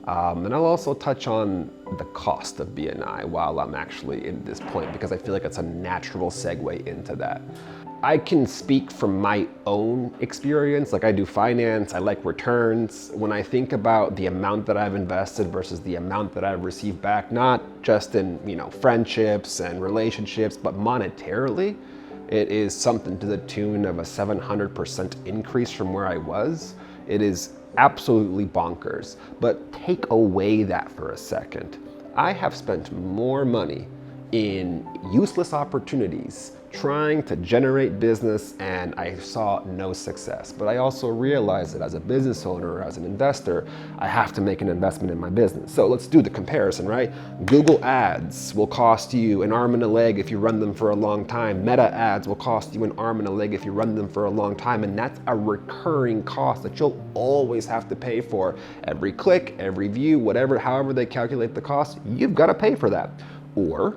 And I'll also touch on the cost of BNI while I'm actually in this point, because I feel like it's a natural segue into that. I can speak from my own experience. Like, I do finance, I like returns. When I think about the amount that I've invested versus the amount that I've received back, not just in, friendships and relationships, but monetarily, it is something to the tune of a 700% increase from where I was. It is absolutely bonkers. But take away that for a second. I have spent more money in useless opportunities trying to generate business, and I saw no success. But I also realized that as a business owner or as an investor, I have to make an investment in my business. So let's do the comparison, right? Google ads will cost you an arm and a leg if you run them for a long time. Meta ads will cost you an arm and a leg if you run them for a long time. And that's a recurring cost that you'll always have to pay for. Every click, every view, however they calculate the cost, you've got to pay for that. Or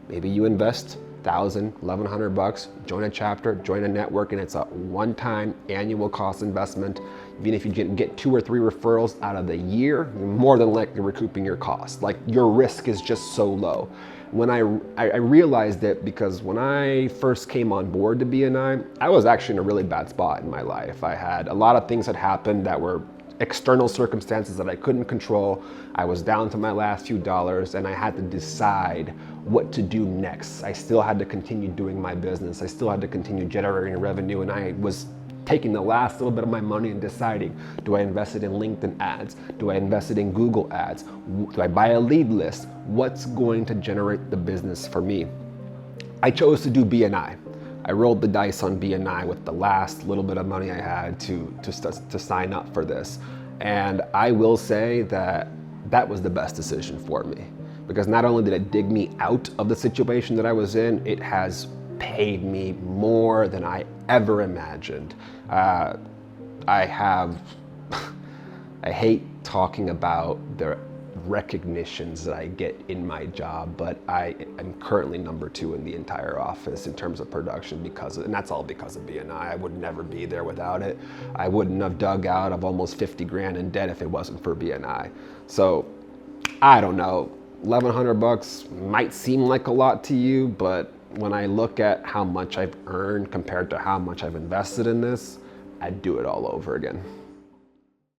maybe you invest $1,000, $1,100, join a chapter, join a network, and it's a one-time annual cost investment. Even if you get 2 or 3 referrals out of the year, you're more than likely recouping your cost. Like, your risk is just so low. When I realized it, because when I first came on board to BNI, I was actually in a really bad spot in my life. I had a lot of things that happened that were external circumstances that I couldn't control. I was down to my last few dollars, and I had to decide what to do next. I still had to continue doing my business. I still had to continue generating revenue, and I was taking the last little bit of my money and deciding, do I invest it in LinkedIn ads? Do I invest it in Google ads? Do I buy a lead list? What's going to generate the business for me? I chose to do BNI. I rolled the dice on BNI with the last little bit of money I had to sign up for this. And I will say that that was the best decision for me, because not only did it dig me out of the situation that I was in, it has paid me more than I ever imagined. I hate talking about the recognitions that I get in my job, but I am currently number 2 in the entire office in terms of production and that's all because of BNI. I would never be there without it. I wouldn't have dug out of almost 50 grand in debt if it wasn't for BNI. So I don't know, $1,100 might seem like a lot to you, but when I look at how much I've earned compared to how much I've invested in this, I'd do it all over again.